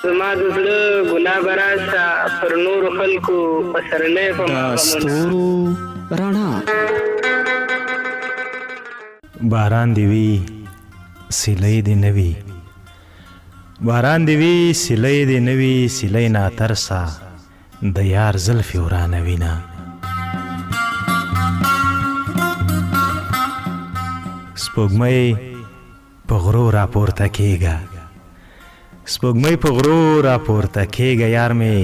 زما د زړه ګناه به راسه پر نورو خلکو پسرلی په د ستورو رڼا باران دی وی سیلۍ دی نوی باران دی وی سیلۍ دی نوی سیلۍ ناترسه د یار زلفې ورانوینه سپوږمۍ په غرو راپورته کېږه سپوږمۍ په غرو راپورته کېږه یار مې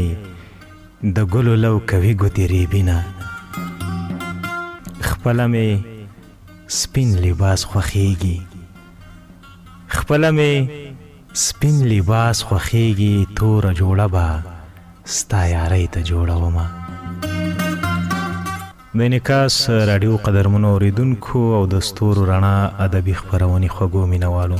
د ګلو لو کوي ګوتې ریبینه خپله مې سپین لباس خوښیږي خپله مې سپین لباس خوښیږي توره جوړه به ستا یارۍ ته جوړومه د انعکاس راډیو قدرمنو اورېدونکو او د ستورو رڼا ادبي خپرونې خوږو مینوالو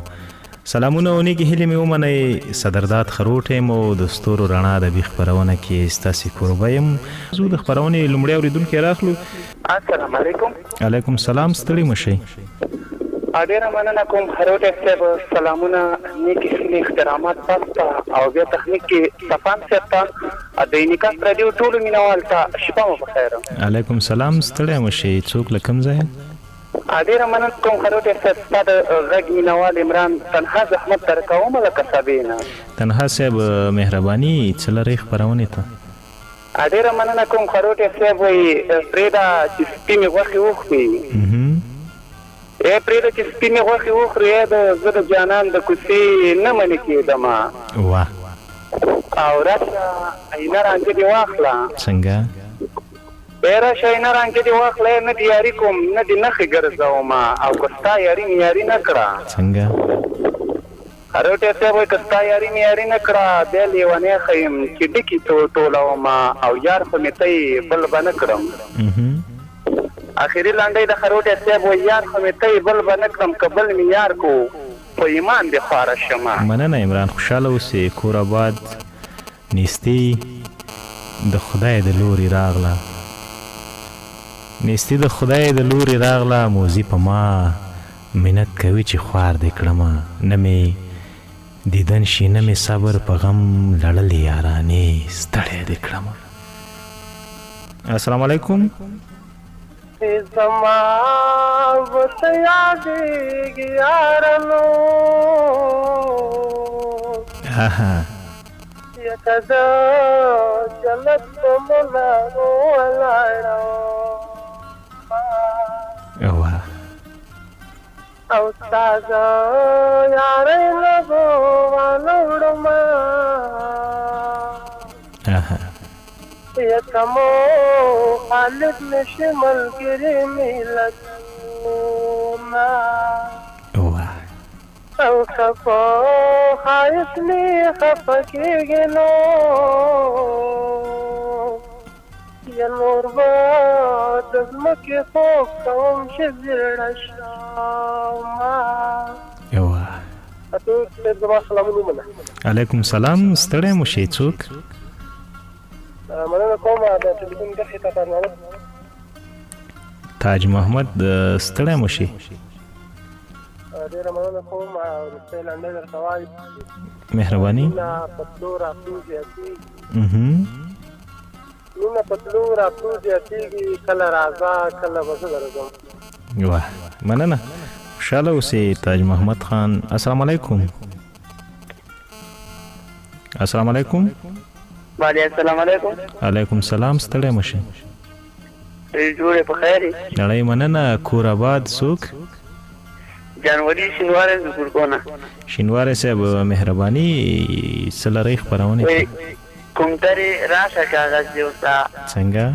سلامونه او نیکې هیلې مې ومنئ صدرداد خروټ یم او د ستورو رڼا ادبي خپرونه کې ستاسې کوربه یم زه د خپرونې لومړی اورېدونکی راخلو السلام علیکم. علیکم سلام ستړي مه شئ ډېره مننه کوم خروټی صاحب سلامونه نیکې هیلې احترامات تاسو ته او بیا تخنیک کې صفان صاحب ته د انعکاس راډیو ټولو مینوال ته شپه مو بخیر. علیکم سلام ستړی مه شئ څوک له کوم ځایه ډېره مننه کوم خروټی صاحب ستا د غږ مینوال عمران تنها زحمت درکوم لکه سابینه تنها صاحب مهرباني څه لرئ خپرونې ته ډېره مننه کوم خروټی صاحب وایي پرېږده چې سپي مې غوښې وخوري پرېږده چې سپي مې غوښې وخوري زه د جانان د کوڅې نه منې کېدمه واه او راشه عینه رانجه دې واخله څنګه راشه عینه رانجه دې واخله نه دې یاري کوم نه دې نښې ګرځومه او که ستا یاري مې یاري نه کړه څنګه خروټی صاحب وایي که ستا یاري مې یاري نه کړه بیا لیونی ښیم چې ډکې ټولومه او یار خو مې ته یې بل به نه کړم اخري لنډۍ د خروټی صاحب وایي یار خو مې ته یې بل به نه کړم که بل مې یار کو په ایمان دې خواره شمه مننه عمران خوشحاله اوسې کور آباد نیستي د خدای د لوري راغله نیستي د خدای د لوري راغله موزي په ما منت کوي چې خوار دې کړمه نه مې دیدن شي نه مې صبر په غم لړلې یارانې ستړی دې کړمه السلام علیکم زما ورته یادېږي یارانو لکه د جنت په منارو ولاړم او ستا د یارۍ لبو وانه وړمه یکمو خالد نشي ملګري ملتونه او که په ښایست مې خفه کېږي نو یا نور به د ځمکې خوب کوم چې زړه شمه زما سلامونه ومنه. علیکم سلام ستړی مو شئ څوک مننه کوم د ټلیفون کرښې ته تاج محمد تاج محمد ستړی مو شئ ډېره مننه کوم وروستۍ لنډۍ درته وایي مهرباني مینه په تلو راتلو زیاتېږي مینه په تلو راتلو زیاتېږي کله راځه کله به زه درځم واه مننه خوشحاله اوسې تاج محمد خان السلام علیکم السلام علیکم السلام علیکم علیکم سلام ستړی مه شئ جوړې په خیر یې نړۍ مننه کور آباد څوک جانوري شینواری زګورګونه شینواری صاحب مهرباني څه لرئ خپرونې ته کومترې راشه کاغذ دې اوسه څنګه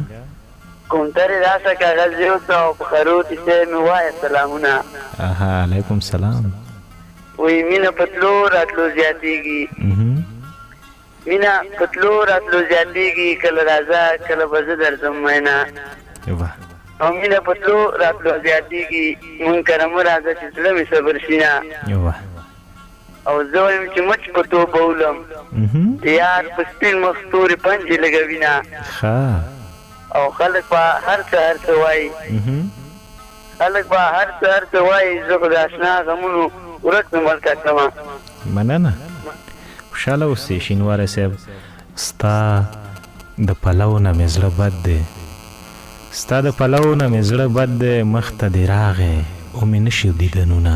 کومترې راشه کاغذ دې اوسه او په خروټي صاحب مې وایه سلامونه علیکم سلام وایي مینه په تلو راتلو زیاتېږي مینه په تلو راتلو زیاتېږي کله راځه کله به زه درځم میینه او مینه په تلو راتلو زیاتېږي مونږ کره مه راځه چې زړه مې صبر شي نه او زه وایم چې مچ په توبه ولم د یار په سپین مخ تورې پنجې لګوي نه او خلک به هر څه هر څه وایي خلک به هر څه هر څه وایي زه خو د اشنا غمونو ورک مې ملکه کړمه مننه خوشحاله اوسې شینواری صاحب. ستا د پلو نه مې زړه بد دی، ستا د پلو نه مې زړه بد دی، مخ ته دې راغی او مې نشي دیدنونه،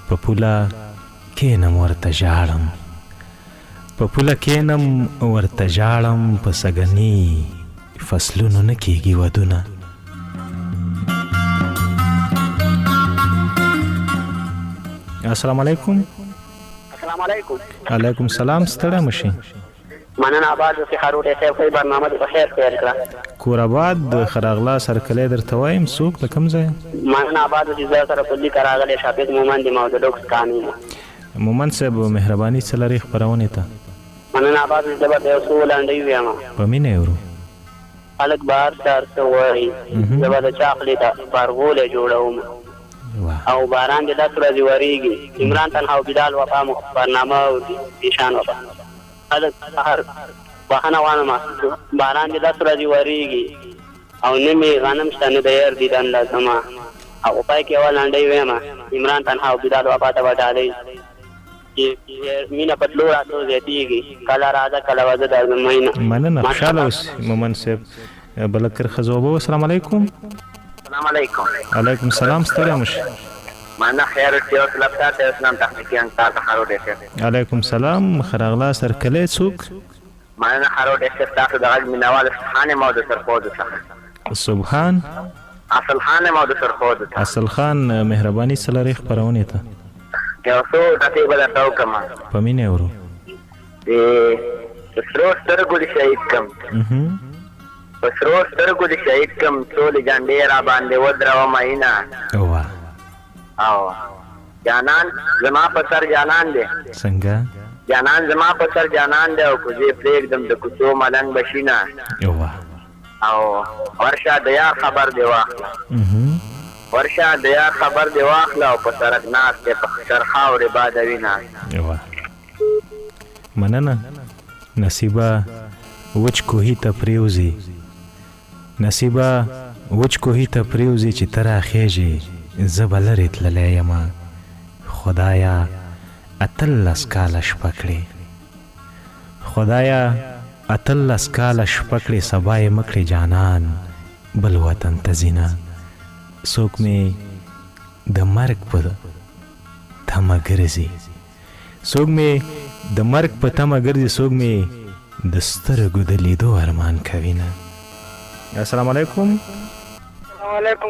په پوله کینم ورته ژاړم، په پوله کینم ورته ژاړم، په سږني فصلونو نه کېږي ودونه. السلام علیکم. السلام علیکم. علیکم السلام. ستړی مه شي. مننه آباد اوسې خروټی صاحب، ښه برنامه دې په خیر پیل کړه. کور آباد خراغلا سرکلی درته وایم. څوک د کوم ځای؟ مننه آباد اوسې زه سره په لیکه راغلی شافظ مومند یم او د ډوکس قانون. مومند صاحب مهرباني څه لري خپرونې ته؟ مننه آباد اوسې زه به د یو څو لنډۍ ویم. په مینه یې ورو. خلک بهر سهار څه وایي، زه به د چاخلي ته پرغولی جوړوم او باران دې 10 ورځې ورېږي. عمران طلحه او بلال وفا برنامه او ایشان وفا. خلک سهار بهانه غواړمه، باران دې 10 ورځې ورېږي او نه مې غنم شته نه د یار دیدن لازمه. او پای کې یوه لنډۍ ویمه، عمران طلحه او بلال وفا ته به ډالۍ چې مینه په تلو راتلو زیاتېږي، کله راځه کله وځه د ازموینه. مننه. خوشحاله اوسې مومند صاحب. بله کرښه زه اوبه. السلام علیکم. السلام علیکم. علیکم السلام. ستړی مه شي. مننه. خیر اوسې. او طلبکار ته اسلام تخنیکي انصار ته خروټی صاحب. علیکم السلام. خراغلا سرکلی څوک؟ مننه خروټی صاحب، تاسو د غږ مینوال اصفهان یم او د سرخودو څخه. سبحان اصل خان یم او د سرخودو څخه. اصل خان مهرباني څه لري خپرونې ته؟ یو څو ټکي به درته وکړم. په مینه یې ورو. د سرو سترګو دې شهید کړم، په سرو سترګو دې شهید کړم، ټولې جنډې را باندې ودروه مینه. او جانان زما په سر جانان دی. څنګه؟ جانان زما په سر جانان دی او کوزې پرېږدم د کوڅو ملنګ بشینه. او ورشه د یار خبر دې واخله، ورشه د یار خبر دې واخله او په سرک ناست دی په سر خاورې بادوینه. مننه. نصیبه وچ کوهي ته پریوزي، نصیبه وچ کوهي ته پریوزي چې ته راخېږې، زه به لرې تللی یمه، خدایه 18 کاله شپه کړې، خدایه 18 کاله شپه کړې، سبا یې مه کړې جانان بل وطن ته ځینه. څوک مې د مرګ په تمه ګرځي، څوک مې د مرګ په تمه ګرځي، څوک مې د سترګو د لیدو ارمان کوي نه. السلام علیکم. السلام علیکم.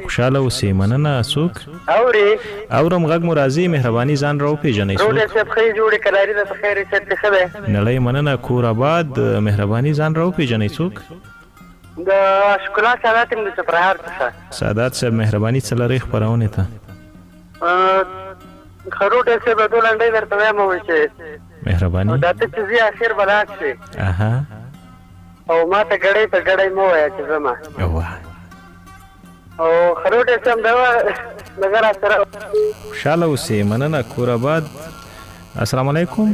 خوشحاله اوسې. مننه. څوک؟ اورې؟ اورم. غږ مو راځي. مهرباني ځان را وپېژنئ. روډی صاحب ښې جوړې کلاري ده په خیر صحت کې ښه دی؟ نړۍ مننه. کور آباد. مهرباني ځان را وپېژنئ. څوک؟ د ښکلا سادات یم د چپرهار څخه. سادات صاحب مهرباني څه لرئ خپرونې ته؟ خروټی صاحب دوه لنډۍ درته وایم چې مهرباني. دا ته چې ځي اخر به لاړ شي او ما ته ګړۍ په ګړۍ مه وایه چې ځمه. او خروټی صاحب دغه را سره خوشحاله اوسې. مننه. کور آباد. السلام علیکم.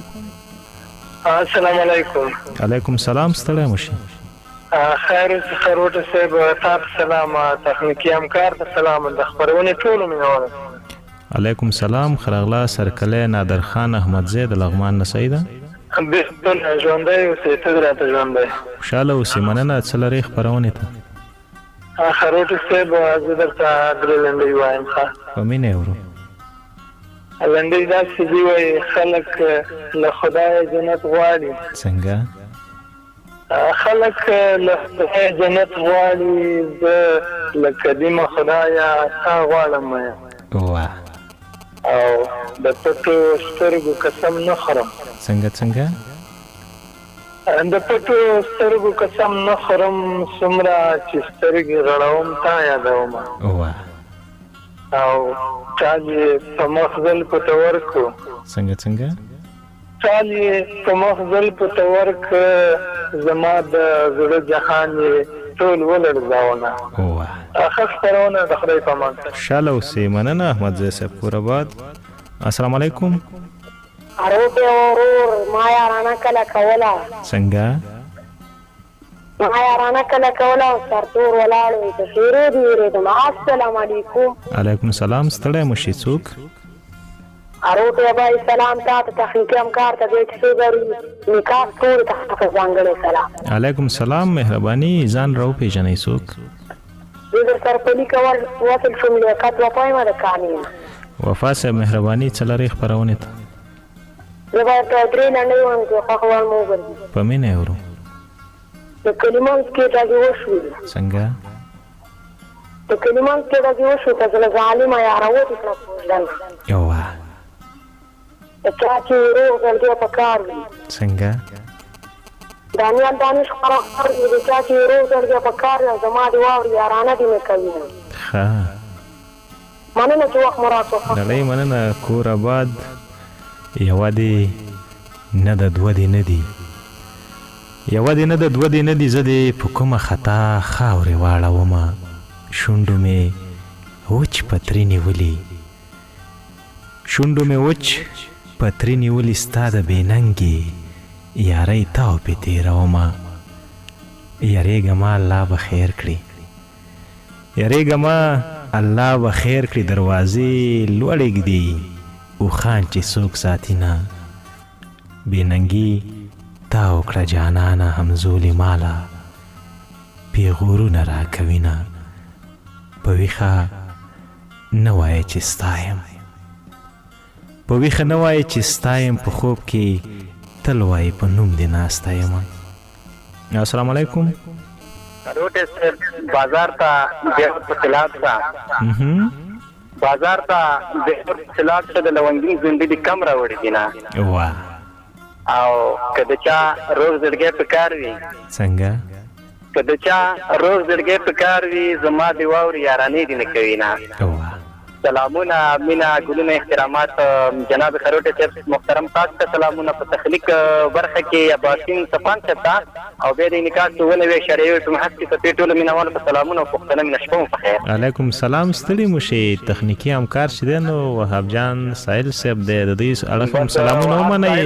السلام علیکم. علیکم السلام. ستړی مه شي. خیر اوسې خروټی صاحب، تا ته سلام، تخنیکي همکار ته سلام، د خپرونې ټولو مینهوالو. علیکم السلام. خراغلا سرکلی نادرخان احمدزی د لغمان نه صحیح ده؟ بېلتون ژوندی اوسې، ته دې راته ژوندی. خوشحاله اوسې. مننه. څه لرئ خپرونې ته؟ خروټی صاحب زه درته 3 لنډۍ وایم. ښه، په مینه یې ورو. لنډۍ داسې دي وایي، خلک له خدایه جنت غواړي. څنګه؟ خلک له خدایه جنت غواړي، زه له قدیمه خدایه تا غواړم. او د پټو سترګو قسم نه خورم. څنګه څنګه؟ د پټو سترګو قسم نه خورم، څومره چې سترګې غړوم تا یادوم. او چال یې په مخ زل په ته ورکړو. څنګه څنګه؟ چال یې په مخ زل په ته ورکړه، زما د زړه جهان یې ټول ولړزاونه. ښه خپرونه د خدای په امان. خوشحاله اوسې. مننه. احمدزی صاحب کور آباد. السلام علیکم. روټی ورور ما یارانه کله کوله. څنګه؟ ما یارانه کله کوله او سرتور ولاړ وي، په شیرې دې وېرېدم. السلام علیکم. علیکم السلام. ستړی مه شي. څوک؟ اروټه بای سلام تا ته تخنیکی همکار ته دې چې غړي نکاح ټول ته ځانګړی سلام. علیکم سلام، مهرباني ځان راو پیژنئ څوک؟ زه سره په لیکوال وصل شوم لیاقت وپایم د قانون. وفا صاحب مهرباني څلورې خپرونې ته زه باید درې لنډۍ وایم چې خوښوال مو وګرځي. په مینه اورو. د کلمات کې راځي وشو څنګه؟ د کلمات کې راځي وشو ته زله ظالمه یا راوتې کړه پوښتنه. یوه د چا چې روغ زړګی په کار وي. څنګه؟ دانیال دانش خبر دی د چا چې روغ زړګی په کار وي زما دې واوري یارانه دې مې کوي. ښه مننه چې وخت مو راکړو. نړۍ مننه. کور آباد یوه دې نه ده دوه دې نه دي، یوه دې نه ده دوه دې نه دي. زه دې په کومه خطا خاورې واړومه، شونډو مې وچ پتري نیولي، شونډو مې وچ پتري نیولي ستا د بې ننګې یارۍ تاو پې تېرومه. یارېږه ما الله به خیر کړي، یارېږه ما الله به خیر کړي. دروازې لوړې ږدي اوښان چې څوک ساتي نه، بې ننګي تا وکړه جانانه همزولې ماله، پیغورونه راکوي نه. په ویښه نه وایه چې ستایم، په ویښه نه وایه چې ستایم، په خوب کې تل وایې په نوم دې ناسته یم. السلام علیکم. روټه بازار ته د پتلات ته بازار ته د پتلات ته د لونګین زندې د کم راوړي دي نه. واه. او کله چا روز زړګی په کار وي. څنګه؟ کله چا روز زړګی په کار وي زما دی واوري یارانې دي نه کوي نه. واه. سلامونه، مینا، ګلونه، احترامات جناب خروټه صاحب محترم تاسو ته سلامونه. په تخلیق برخه کې اباسین صفان صاحب او به د نکاح 99 شریعه په محسن ته ټول مینوال په سلامونه او پښتنه مینه شپه په خیر. علیکم سلام. ستړي مو شي. تخنیکی همکار چې دی نو وهاب جان سایل صاحب دی، د دې اړه هم سلامونه ومنئ.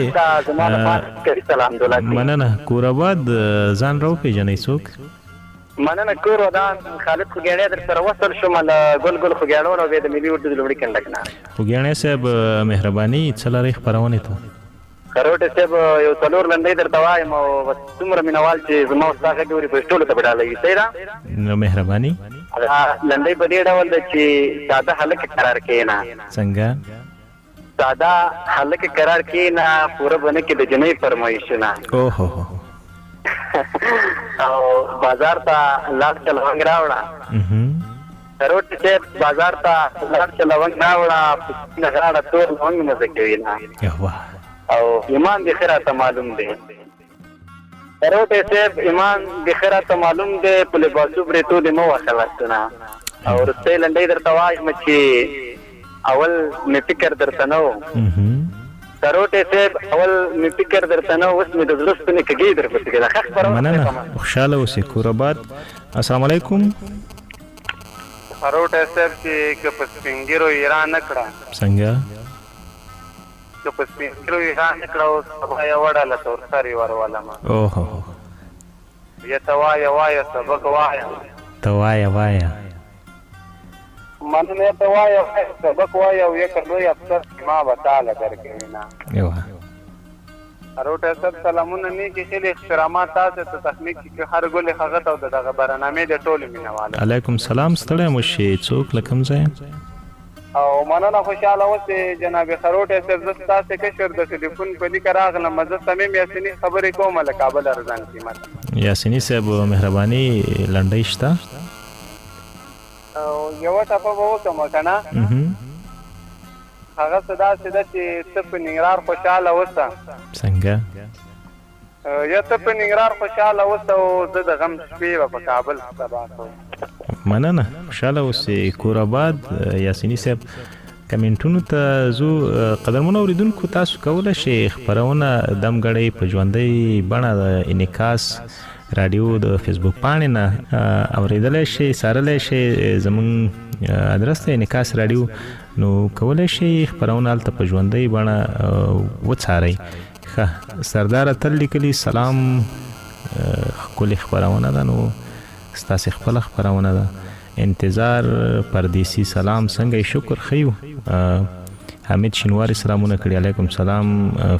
مننه. کور آباد ځان راو پیژنئ څوک؟ مننه. کور ودان خالد خوګیاڼی در سره وصل شوم له ګل ګل خوګیاڼو او د ملي اردو د لومړي کنډک نه. خوګیاڼی صاحب مهرباني څلورې خپرونې ته. خروټه صاحب یو څلور لنډۍ درته وایم او څومره مینوال چې زما او ستا غږ اوري په ټولو ته به ډالوي. صحیح ده؟ نو مهرباني. لنډۍ په دې ډول ده چې ساده هلک قرار کښېنه. څنګه؟ ساده هلک قرار کښېنه پوره بنه کې د جنۍ فرمایشونه. اوهو. او بازار ته لاړ چې لونګ راوړه. خروټه صاحب بازار ته لاړ چې لونګ راوړه، په غاړه تور لونګ مزه کوي نه. او ایمان د خیراته معلوم دی. خروټه صاحب ایمان د خیراته معلوم دی، په لباسو برېتو د مو واخلستونه. او رسته لنډۍ درته وایم چې اول مې فکر درته نه و. خروټه صاحب اول مې فکر درته نه و، اوس مې د زړه ستنې کږې درپسې کېده. ښه خبره. مننه. خوشحاله اوسئ. کور آباد. السلام علیکم. خروټه صاحب چې که په سپین ږیرو ایران نه کړه. څنګه؟ که په سپین ږیرو ایران نه کړه اوس سبا یې وډله تورسرې ورولمه. اوهو. یا ته وایه وایه سبق وایه. ته وایه وایه. مننه. ته وایه وایه سبق وایه او یک لوی افسر ما به تاله درکوي نه. یوه. خروټه صاحب سلامونه. نیکې خیلې احترامات تاسو ته تخنیک کې هر ګل هغه ته د دغه برنامې د ټولو مینوالو. علیکم سلام. ستړی مو شي. څوک له کوم ځای؟ او مننه. خوشاله اوسئ جناب خروټه صاحب. زه ستاسو کشر د ټلیفون په لیک راغلم. زه صمیم یاسیني خبرې کوم له کابل ارزان قیمت. یاسیني صاحب مهرباني لنډۍ شته؟ او یوه ټپه به وکړم که نه. هغه څه داسې ده چې ته په ننګرهار خوشحاله اوسه. څنګه؟ یا ته په ننګرهار خوشحاله اوسه او زه د غم شپې به په کابل سبا کوم. مننه. خوشحاله اوسئ. کور آباد. یاسیني صاحب کمنټونو ته ځو. قدرمنو اوریدونکو تاسو کولی شئ خپرونه دمګړۍ په ژوندۍ بڼه د انعکاس رادیو د فیسبوک پاڼې نه اوریدلی شئ، څارلی شئ. زموږ ادرس ته انعکاس رادیو، نو کولی شئ خپرونه هلته په ژوندۍ بڼه وڅارئ. ښه. سردار اتل لیکلي سلام ښکلې خپرونه ده. نو ستاسې خپله خپرونه ده. انتظار پردیسي سلام څنګه یې؟ شکر ښه یو. حمید شینواری سلامونه کړي. علیکم سلام.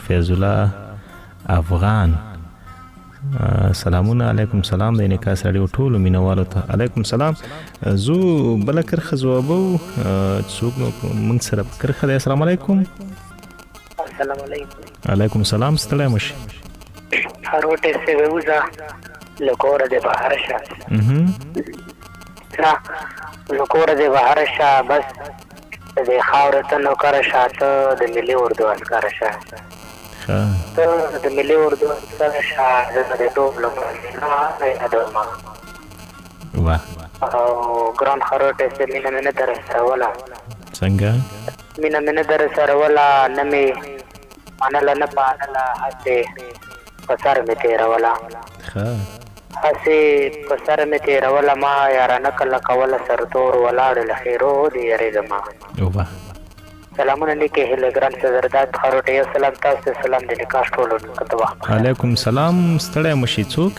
فیض الله افغان سلامونه. علیکم سلام د انعکاس راډیو ټولو مینوالو ته علیکم سلام. زو بل کرخه جوابو څوک موږ سره کرخه دی. السلام علیکم. السلام علیکم. علیکم سلام. ستړی مشي. خروټه سے ووزا لکوره د بهر شه. لکوره د بهر شه بس د خاورې ته نوکر شاته د ملي اردو عسکر شه. ته د ملي اردو عسکر شه د ټول نه ادمه واه او ګران خروټه سے مینه در سره ولا څنګه مینه در سره ولا نمي منل نه پانلا هسه پسر می تیر ولا هسه پسر می تیر ولا ما یارانه کله کوله سرتور ولاړ لخيرو دی یریدما. واه سلامونه لیکه هلګران صدرداد خروټه یو سلام تاسو سلام د نکاح ټولو کتوا. علیکم سلام. ستړی مشي څوک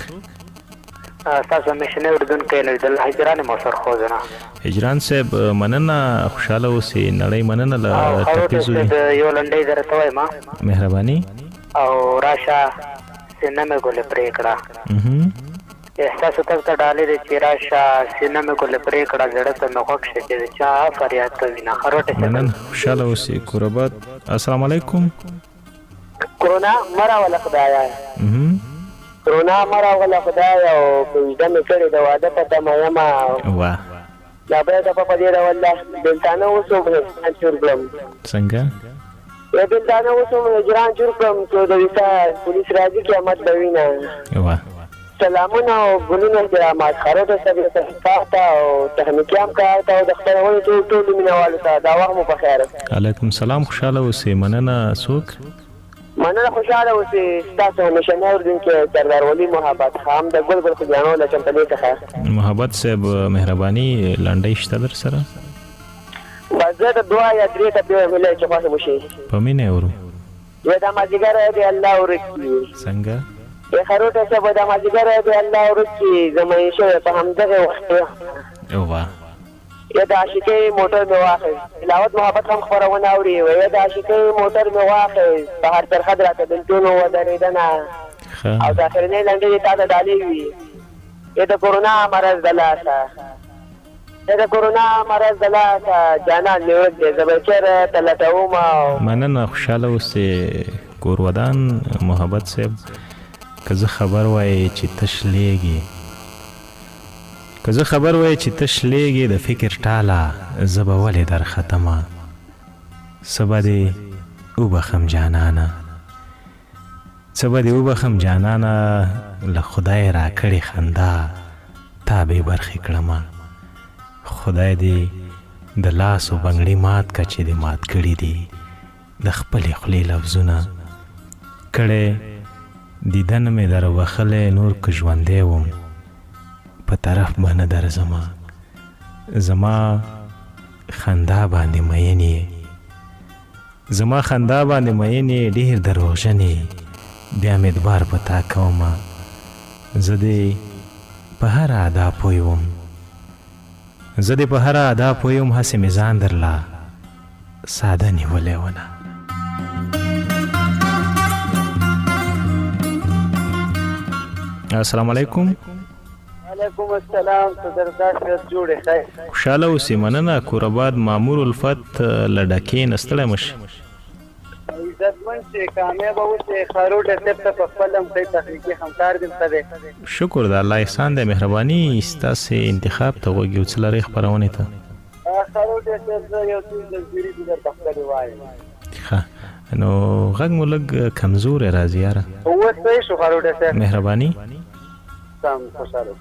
تاسو مشنه اردن کې نه د هجران موثر خوځنه هجران صاحب مننه خوشاله اوسې نړۍ مننه له تکیزو یو لنډۍ درته وایم مهرباني او راشه سینه مې ګل پرې کړه احساس ته ډالې د چیراشه سینه مې ګل پرې کړه زړه ته مې خوښ شي چې چا فریاد کوي نه خروټه مننه خوشاله اوسې قربات. السلام علیکم. کرونا مرا ولا خدایا کرونا مرا ولا خدایا او پیدا مې کړې د واده پته مې ما واه لا به د په دې والله دلتانه اوسو به چورګم څنګه یا دلتانه اوسو هجران چورګم ته د وسا پولیس راځي قیامت دوینا. واه سلامونه او ګلونه درامات خروټه سره تحقیقات او تخنیکي امکانات او د خپلوانو ټول مینوالو ته دا وخت مو په خیر. علیکم سلام. خوشاله اوسې مننه. څوک مننه خوشاله اوسې تاسو همیشه نه اردن کې سردار ولی محبت خام د ګل ګل خجانو له چمپلې څخه محبت صاحب مهرباني لنډۍ شته در سره بازه د دعا یا درې ته به ملي چې خاصه وشي په مینه ورو یا د ماجګر دی الله ورکی څنګه یا خروټه څه به د ماجګر دی الله ورکی زمای شو په همدغه وخت واه یا د عاشقۍ موټر مې واخیست تلاوت محبت هم خپرونه اوري یا د عاشقۍ موټر مې واخیست په هر ترخه راته بلتون ودرېدنه او د اخرنۍ لنډۍ تا ته ډالۍ وي یا د کورونا مرض د لاسه یا د کورونا مرض د لاسه جانان مې ورک دی زه به چېرې ته لټوم مننه خوشحاله اوسې کورودان محبت صاحب که زه خبر وای چې تش لیږي که زه خبر وای چې تش لیږي د فکر ټاله زه به ولې در ختمه څه به دې وبخم جانانه څه به دې وبخم جانانه له خدای را کړې خندا تا به برخې کړمه خدای دې د لاسو بنګړي مات که چې دې مات کړي دي د خپلې خولې لفظونه کړی دیدن مې در وخلی نور که ژوندی وم په طرف به نه درځمه زما خندا باندې مین یې زما خندا باندې مین یې ډېر دروغجن یې بیا مې اعتبار په تا کومه زه دې په هر ادا پوی وم زه دې په هر ادا پوی وم هسې مې ځان درله ساده نیولی ونه السلام علیکم. وعلیکم السلام. صدردار شرط جوړې خیر خوشحاله اوسې مننه کورآباد مامور الفت له ډکې نه ستړی مشي عزتمن چې کامیاب اوسې خروټه صاحب ته په خپل هم ښه تخنیکي همکار دلته دی شکر د الله احسان دی مهرباني ستاسې انتخاب ته غوږ یو څه لرئ خپرونې ته خروټه صاحب زه یو څه تصویري دي درته ښکلې وایم ښه نو غږ مو لږ کمزوری راځي یاره اوس صحیح شو خروټه صاحب مهرباني سم خوشحاله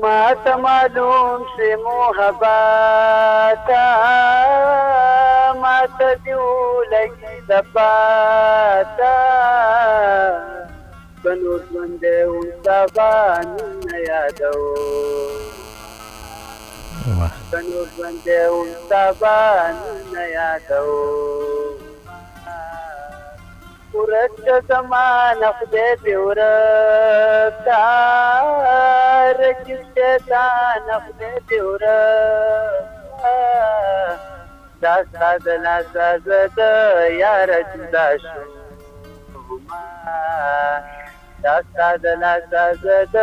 ما ته معلوم شي محبت ما ته دیو لګي د پاتا بنور باندې اون سبان نه یادو بنور باندې اون سبان نه یادو ورچ زمان خدای دی ورتا رچ شیطان خدای دی ورتا داستا د لاسه زه د یاره جدا شوما داستا د لاسه زه د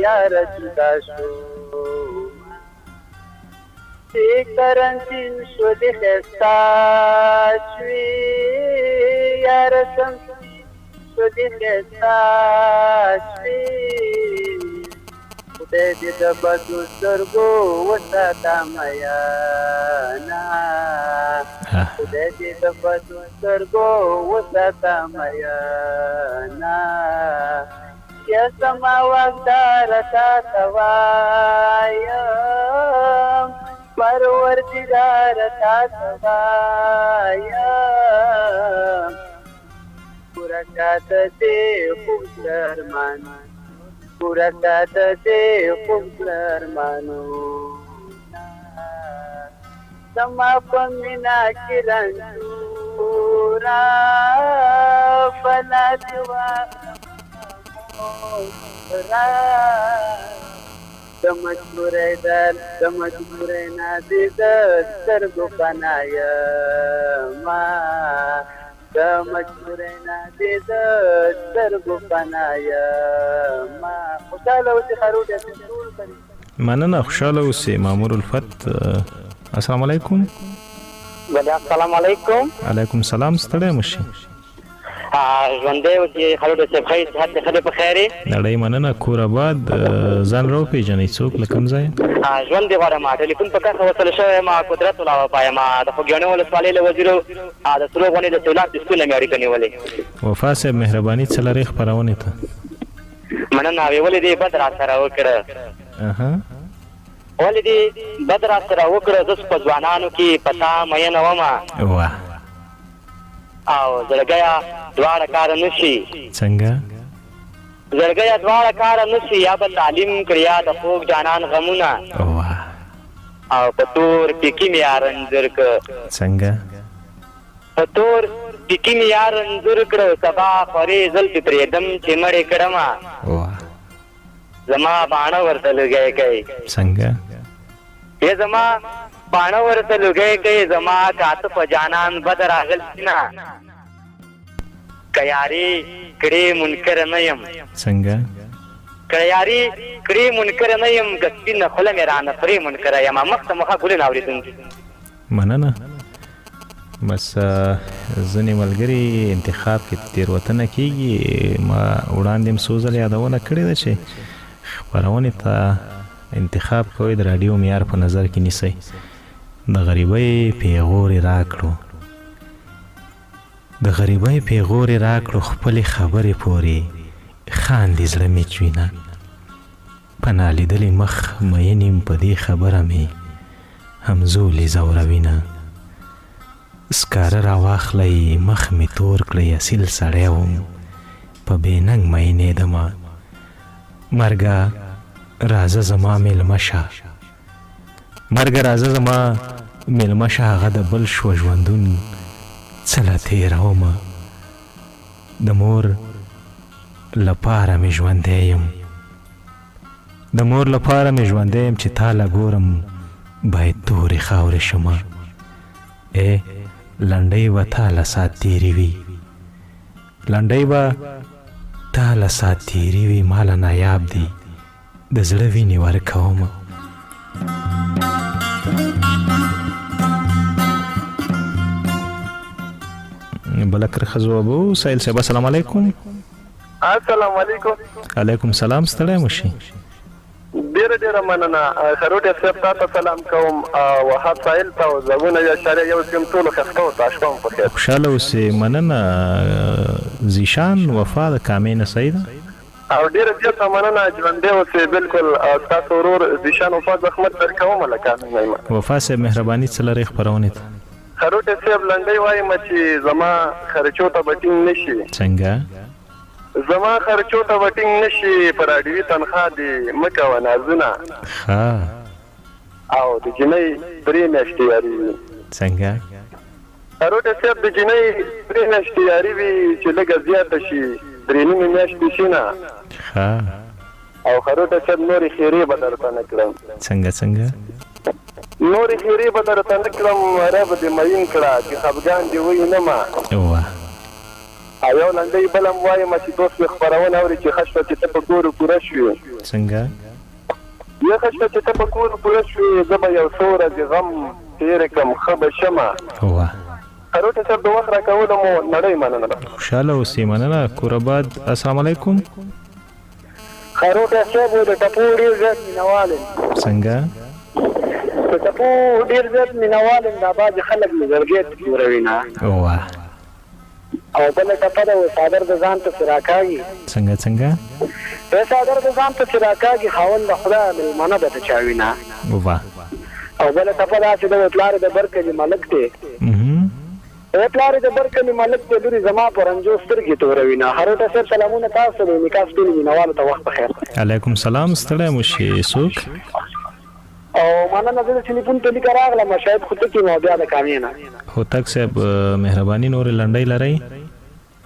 یاره جدا شوما چې کرنسین شو د ښایسته شوې یاره شمسي شو د ښایسته شوې خدای دې د بدو سترګو وساته میانا خدای دې د بدو سترګو وساته میانا یا زما واکدار تا ته وایم پروردګار تا ته وایم پوره کاته دې خوب درمانه پورا کاته دې خوب ارمانونه زما په مینا کې رنځوره فنا دې واخلمه د مجبورۍ نه دې د سترګو پناه یمه د مجبورۍ نه دې د سترګو پناه یمه خوشحاله اوسې خروټه مننه خوشحاله اوسې مامور الفت السلام علیکم السلام علیکم علیکم السلام ستړی مشي ژوندی اوسې خروټه صاحب ښه صحت دې ښه دی په خیر یې نړۍ مننه کور آباد ځان راوپېژنئ څوک له کوم ځایه ژوند دې غواړم ټلیفون په کرښه وصل شوی یم قدرت الله وپایم د خوږیاڼي ولسوالۍ له وزیرو د سرو غونې د سیلاب د سکول نه مې اړیکه نیولې وفا صاحب مهرباني څه لرې خپرونې ته مننه ولې دې بد را سره وکړه ولې دې بد را سره وکړه زه په ځوانانو کې په تا مینه ومه واه او زړګیه دواړه کاره نشي څنګه زړګیه دواړه کاره نشي یا به تعلیم کړي یا د خوږ جانان غمونه واه او په تور ټیکي مې یار انځور کړ څنګه په تور ټیکي مې یار انځور کړ سبا خورې زلفې پرېږدم چې مړې کړمه واه زما باڼه ورته لږی کوي څنګه ای زما باڼه ورته لږی کوي زما کاته په جانان بد راغلی نه که یاري کړې منکر نه یم څنګه که یاري کړې منکر نه یم که سپینه خوله مې رانه پرې منکره یم مخ ته مخه ګلې نه اورېدونکي مننه بس ځینې ملګري انتخاب کې تېروتنه کېږي ما وړاندې هم څو ځله یادونه کړې ده چې خپرونې ته انتخاب کوئ د راډیو معیار په نظر کې نیسئ د غریبۍ پیغورې راکړو د غریبۍ پیغورې راکړو خپلې خبرې پورې خاندې زړه مې چوینه په نالیدلې مخ مین یم په دې خبره مې همزولې ځوروینه سکاره راواخلی مخ مې تور کړی اصیل سړی وم په بېننګ مینېدمه مرګه راځه زما میلمه شه مرګه راځه زما میلمه شه هغه د بل شوه ژوندون څه له تېرومه د مور لپاره مې ژوندی یم د مور لپاره مې ژوندی یم چې تا له ګورم باید تورې خاورې شمه لنډۍ به تا له سات تېرې وي لنډۍ به تا له سات تېرې وي ما له نایاب دي د زړه وینې ورکومه بله کرښه ځوابو سایل صاحب السلام علیکم السلام علیکم علیکم سلام ستړی مو شي ډیره ډیره مننه خروټه صاحب تاسو سلام کوم وهاب سایل ته زغونه یا شارع یو سیم ټول خښتو تاسو په خیر خوشاله اوسې مننه زیشان وفا د کامې نه صحیح ده او ډیره زیاته مننه ژوندی اوسې بالکل تاسو ورور زیشان وفا زحمت درکوم لکه وفا صاحب مهرباني څه لرې خپرونې ته خروټه صاحب لنډۍ وایم چې زما خرچو ته به ټینګ نشي څنګه زما خرچو ته به ټینګ نشي په راډیوي تنخوا دې مه کوه نازونه او د جنۍ 3 میاشتې یاري وي څنګه خروټه صاحب د جنۍ 3 میاشتې یاري وي چې لږه زیاته شي 3 نیمې میاشتې شي نه او خروټه صاحب نورې خیرې به درته نه کړم څنګه نورې خیرې به درته نه کړم ری به دې مین کړه چې خفګان دې وایي نه ما او یو لنډۍ بل هم وایم چې دوست مې خپرونه اوري چې ښه شوه چې ته په کور پوره شوې څنګه یا ښه شوه چې ته په کور پوره شوې زه به یو څو ورځې غم تېرې کړم ښه به شمه خروټي صاحب د وخت راکولو مو نړۍ مننه خوشحاله اوسې مننه کورآباد السلام علیکم خروټي صاحب د ټپو ډېر زیات مینهوال یم څنګه د ټپو ډېر زیات مینهوال یم دا بعضې خلک مې زړګی ته جوړوي نه او بله ټپه ده څادر د ځان ته چې راکاږي څنګه څادر د ځان ته چې راکاږي خاوند د خدای مېلمانه به ته چا وینه او بله ټپه داسې ده پلار د برکلي ملک دی پلار د برکلي ملک دی لورې زما په رنجو سترګې توروي نه هروټه صاحب سلامونه تاسو د نکاح ټولو مینهوالو ته وخت بخیر علیکم سلام ستړی مو شي څوک او مننه زه د ټلیفون ته لیکه راغلم شاید خو ته کې نو بیا د کامې نه هوتک صاحب مهرباني نورې لنډۍ لرئ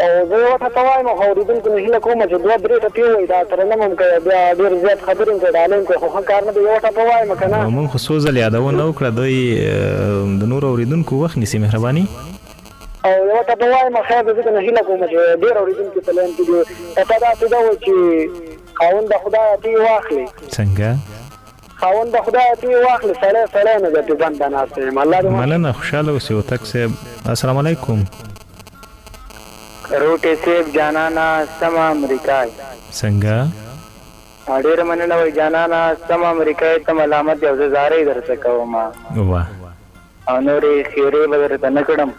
او زه یو ورته وایم خو اورېدونکو نه هیله کومه چې 2-3 ټپې ووایي دا ترنم هم کوي بیا ډېر زیات خبرې هم کوي ډالۍ هم کوي خو ښه کار نه دی یو ټپه وایم که نه مونږ خو څو ځل یادونه وکړه دوی د نورو اورېدونکو وخت نیسي مهرباني او یو ټپه وایم خیر د ځکه نه هیله کومه چې ډېر اورېدونکي په لاین کې دي ټپه داسې ده وایي چې خاوند د خدای عطیې واخلي څنګه خاوند د خدای عطیې واخلي سړی نه ګټې ځان ته ناست یم الله دې مننه خوشحاله اوسې هوتک صاحب السلام علیکم روټي صاحب جانانا سم امریکای څنګه ډېره مننه وایي جانانا سم امریکای ته ملامت یو زه زارۍ درته کوم او نورې خیرې به درته نه کړم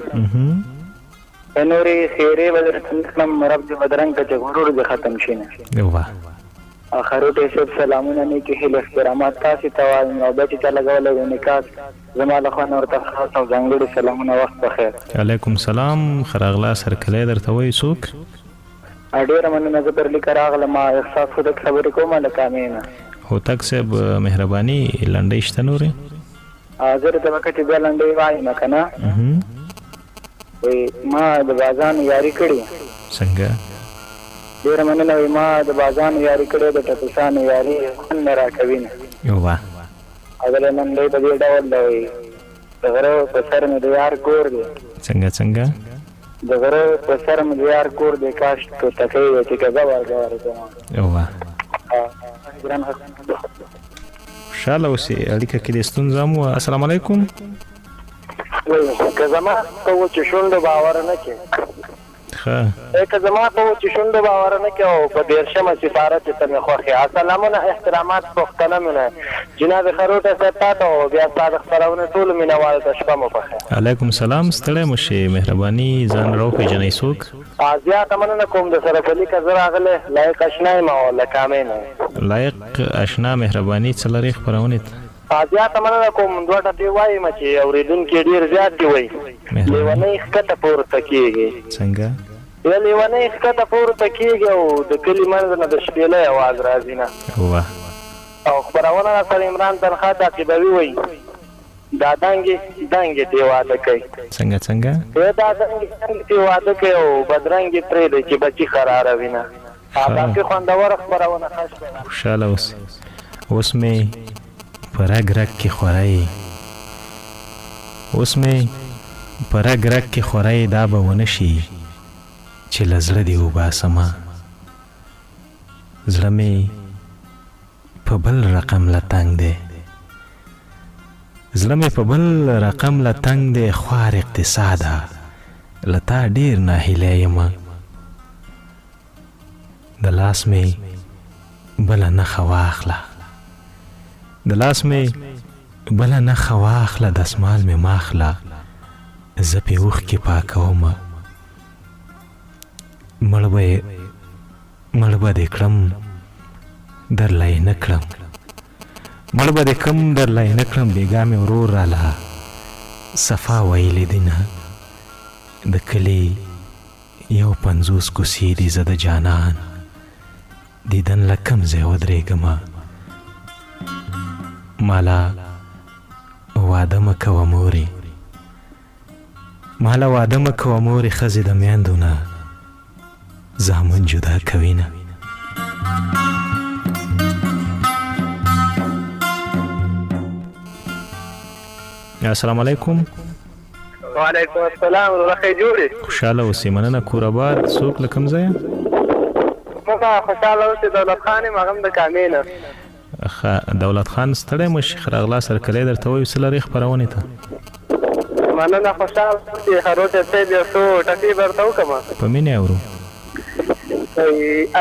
نورې خیرې به درته نه کړم رب دې بدرنګ که چې غرور دې ختم شي نه خروټي صاحب سلامونه نیکې هیلې احترامات تاسې ته وایم او بیا چې چا لګولی دی نکاح زما له خوا نه ورته خاص او ځانګړي سلامونه وخت بخیر علیکم سلام ښه راغلاست هرکلی درته وایي څوک ډېره مننه زه پر لیکه راغلم احساس خو دک خبرې کومه له کامې نه هوتک صاحب مهرباني لنډۍ شته نورې زه درته به که چې بیا لنډۍ وایم که نه ما د بازانو یاري کړې څنګه ډېره مننه وایي ما د بازانو یاري کړې د ټپوسانو یاري خوند نه راکوي نه او بله لنډۍ په دې ډول ده وایي د غره په سر مې د یار کور دی څنګه د غره په سر مې د یار کور دی کاش توتکۍ وی چې کږه ورګوره زما خوشحاله اوسې اړیکه کې د ستونزه هم وه السلام علیکم که زما په وچو شونډو باور نه کې که زما په وچو شونډو باور نه کې او په 13مه سفارت ته مې خوښې سلامونه احترامات پښتنه مینه جناب خروټه صاحب تا ته او بیا ستا د خپرونې ټولو مینهوالو ته شپه مو په خیر علیکم سلام ستړی مو شي مهرباني ځان راوپېژنئ څوک زیاته مننه کوم د سرف علي که زه راغلی لایق اشنا یم او له کامې نه لایق اشنا مهرباني څه لرې خپرونې ته زیاته مننه کوم 2 ټپې وایم چې اورېدونکي ډېر زیات دي وایي لیونۍ ښکته پورته کېږي څنګه لیونۍ ښکته پورته کېږي او د کلي منځ نه د شپېلۍ اواز راځي نه او خپرونه راسره عمران تنخوا تعقیبوي وایي دا دنګې دې واده کوي څنګه دا دنګې دې واده کوي او بدرنګې پرېږدي چې بچي خراروي نه باقي خوندوره خپرونه خوشحاله اوسې اوس مې په رګ کې خورئ دا به ونه شي چې له زړه دې وباسمه زړه مې په بل رقم له تنګ دی خوار اقتصاده له تا ډېر ناهیلی یمه د لاس مې بله نښه واخله دسمال مې ماخله زه پې اوښکې پاکومه مړ به دې کړم درلی نه کړم بېګا مې ورور راله صفا ویلې دي نه د کلي 50 کوڅې دي زه د جانان دیدن له کم ځای ودرېږمه مالا واده مه کوه مورې ښځې د میندو نه زامن جدا کوي نه السلام علیکم. وعلیکم السلام ورحمة جوړې. خوشاله اوسې. مننه. کور آباد. څوک له کوم ځایه؟ موږ خوشاله اوسې. دولت خان یم، هغه هم د کامې نه. دولت خان ستړی مه شي. ښه راغلاست. هرکلی درته وایو څه لرې خپرونې ته؟ مننه. خوشاله اوسې. خروټې صاحب یو څو ټکي به درته وکړم. په مینې اورو.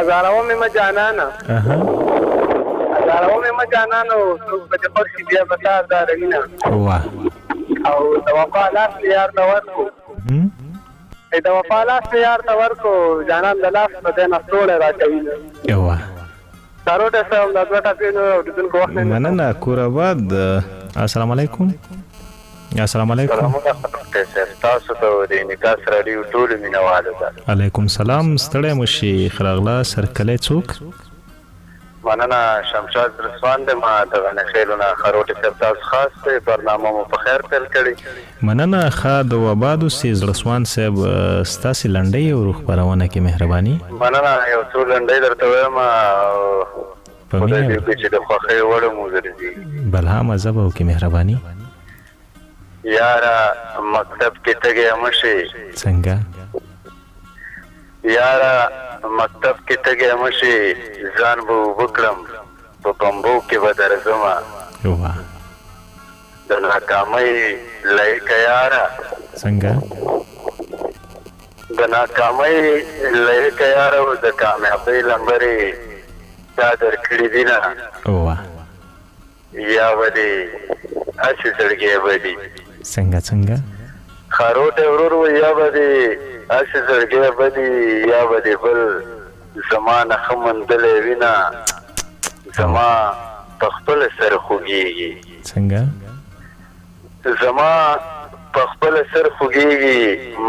ازاروه مې مه جانانه، ازاروه مې مه جانانه، څوک به دې خوښ شي بیا به تا ازاروینه. واه. او د وفا لاس مې یار ته ورکو، د وفا لاس مې یار ته ورکو، جانان د لاس په دی نه ستوړی راکوینه. واه. خروټې صاحب دا دوه ټکي نور اورېدونکو وخت نه. مننه. کور آباد. السلام علیکم. السلام علیکم. تاسو ته د انعکاس راډیو ټولو مینهوالو ته علیکم سلام. ستړی مه شي. ښه راغلاست. هرکلی څوک؟ مننه. شمشاد رسوان دی. ما د غنخیلو نه خروټې صاحب تاسو خاص دی. برنامه مو په خیر پیل کړي. مننه. ښه د وباد اوسې. زړسوان صاحب ستاسې لنډۍ اورو خپرونه کې مهرباني. مننه. یو څو لنډۍ درته وایم، خدای دې وکړي چې د خوښۍ وړ مو وګرځي. بلها مزه به وکړي مهرباني. یاره مکتب کې تږی مه شي. څنګه؟ یاره مکتب کې تږی مه شي، ځان به اوبه کړم په بمبو کې به درځمه. واه. د ناکامۍ لایقه یاره. څنګه؟ د ناکامۍ لایقه یاره او د کامیابۍ لمبرې دا درکړي دي نه. واه. یا به دې هسې زړګی به دي. څنګه؟ خروټې ورور یا به دې هسې زړګی به دي، یا به دې بل زما نه ښه موندلی وینه، زما په خپله سر خوږېږي. څنګه؟ زما په خپله سر خوږېږي،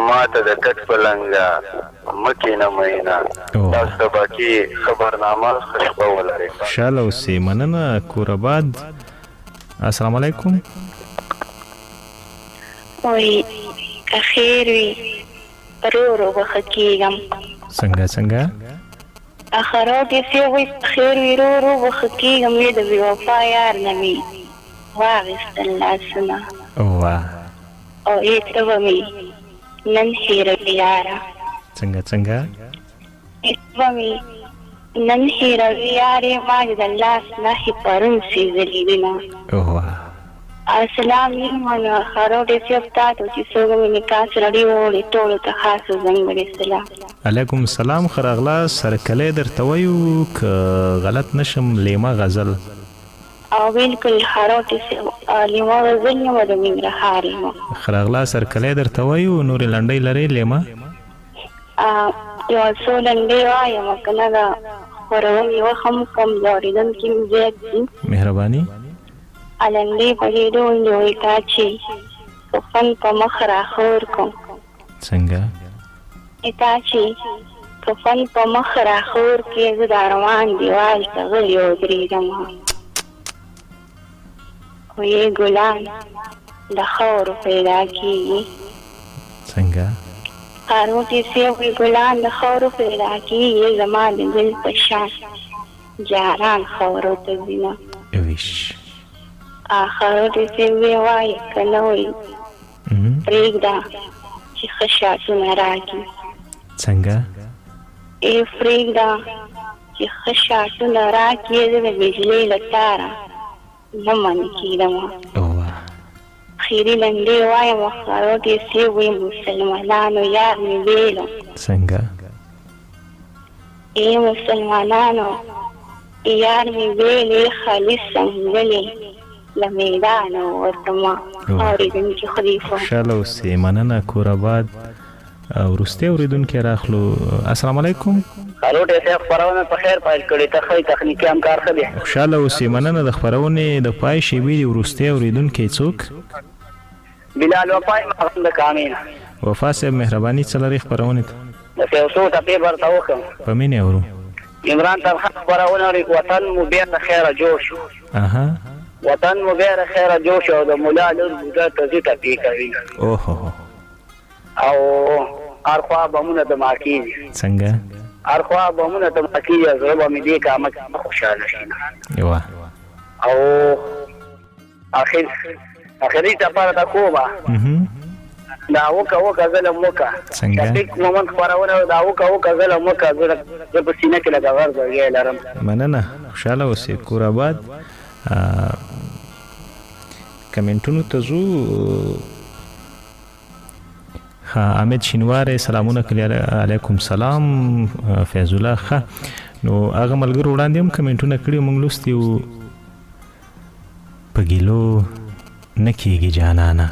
ما ته د کټ په لنګه مه کښېنه مینه. تاسو ته باقي ښه برنامه ښه شپه ولرئ. خوشحاله اوسې. مننه. کور آباد. السلام علیکم. وای که خیر وي رو رو به ښه کېږم. څنګه؟ خروټې صاحب وایي که خیر وي رو رو به ښه کېږم. وی د بې وفا یار نه مې واخیستل لاسونه. واه. او ته به مې نن هېروي یاره. څنګه؟ ته به مې نن هېروي یارې، ما چې د لاس نښې پرون سېزلي وینه. واه. السلام علیکم. خروټې صاحب تاسو چې څوک مې انعکاس راډیو اوري ټولو ته خاص ځانګړی سلام. علیکم السلام. ښه راغلاست. هرکلی درته وایو که غلط نشم لیمه غزل. او بالکل خروټې صاحب لیمه غزل یم د ننګرهار یم. ښه راغلاست. هرکلی درته وایو. نورې لنډۍ لرې لیمه؟ یو څو لنډۍ وایم که نه د خپرونې وخت هم کم د اورېدونکي هم زیات دي. مهرباني. لنډۍ په دې ډول دی وایي تا چې کفن په مخ راخور کړم. څنګه؟ تا چې کفن په مخ راخور کړې، زه د ارمان دیوال ته غلې ودرېږم. وایي ګلان د خاورو پیدا کېږي. څنګه؟ خروټې صاحب وایي ګلان د خاورو پیدا کېږي، زما د ګل په شان جاران خاورو ته ځینه. ویش. خروټې صاحب وایي که نه وایي پرېږده چې ښه شاتونه راکړي. څنګه؟ پرېږده چې ښه شاتونه راکړي، زه د بجلۍ له تاره نه منې کېدم. خیري لنډۍ وایم خروټې صاحب وایي مسلمانانو یار مې بېلم. څنګه؟ مسلمانانو یار مې بېلې، خالص سنګلې له میدانه ووتمه. اورېدونکي خدای په خوشحاله اوسې. مننه. کور آباد. وروستی اورېدونکی راخلو. السلام علیکم. خروټې صاحب خپرونه په خیر پیل کړې. ته ښه تخنیکي همکار ښه دی. خوشحاله اوسې. مننه. د خپرونې د پای شېبې د وروستی اورېدونکی څوک؟ بلال وفای مخم د کامې نه. وفا صاحب مهرباني څه لرې خپرونې ته؟ د یو څو ټپې به درته وکړم. په مینې اورو. عمران طرحه خپرونه اوري. وطن مو بېرته خیره جوړ شو. وطن مو بېره خیره جوړ شو. د ملا لور بوډا ته ځي ټپې کوي. اوهو. او هر خوا بمونه دما کېږي. څنګه؟ هر خوا بمونه دما کېږي، زړه به مې دې کامه کې خوشحاله شي. واه. او اخر اخري ټپه دا کومه دا وکه ظلم وکه څنګه ټیک مومنت خبرونه دا وکه ظلم وکه زه په سینه کې لګا ورځي لرم. مننه، خوشاله اوسې، کور آباد. کمنټونو ته ځو. حامد شینواری سلامونه کلی علیکم سلام. فیض الله ښه. نو هغه ملګرو وړاندې هم کمنټونه کړي، موږ لوستي وو. په ګیلو نه کېږي جانانه،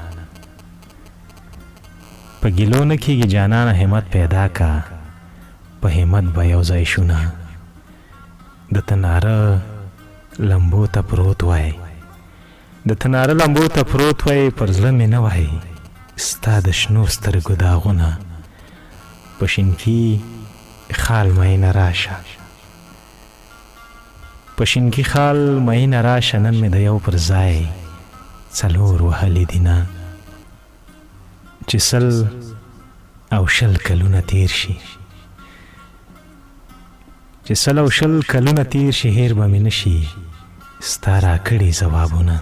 په ګیلو نه کېږي جانانه، همت پیدا کا په همت به یو ځای شونه. د تناره لمبو ته پروت وای، د تناره لمبو ته پروت وای، پر زړه مې نه وای ستا د شنو سترګو داغونه. په شینکي خال مینه راشه، په شینکي خال مینه راشه، نن مې د یو پر ځای څلور وهلي دینه. چې سل او شل کلونه تیر شي، چې سل او شل کلونه تیر شي، هیر به مې نشي ستا راکړي ځوابونه.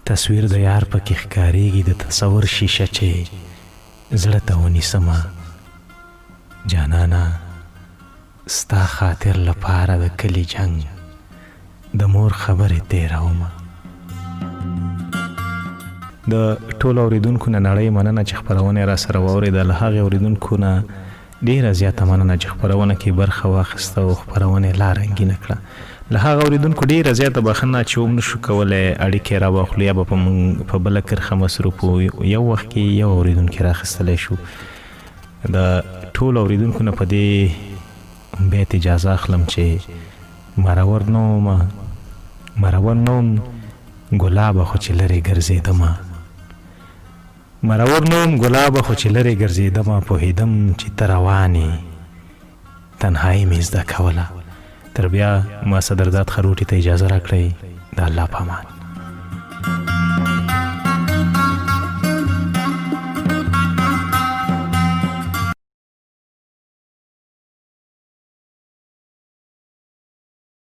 تصویر د یار پکې ښکارېږي، د تصور شیشه چې زړه ته ونیسمه. جانانه ستا خاطر لپاره د کلي جنګ د مور خبرې تېرومه. د ټولو اوریدونکو نه نړۍ مننه چې خپرونه را سره واورېده. له هغې اوریدونکو نه ډېره زیاته مننه چې خپرونه کې برخه واخیسته او خپرونه یې لا رنګینه کړه. له هغه اوریدونکو ډېره زیاته بخښنه چې هم نشو کولی اړیکې را واخلو یا به په بله کرښه مصروف وو. یو وخت کې یو اوریدونکی راخیستلی شو. د ټولو اوریدونکو نه په دې بیت اجازه اخلم چې مرور نوم ګلابه خو چې لرې ګرځېدمه، مرور نوم ګلابه خو چې لرې ګرځېدمه، پوهېدم چې ته روانې تنهایي مې زده کوله. تر بیا ما صدرداد خروټي ته اجازه راکړئ. د الله په امان.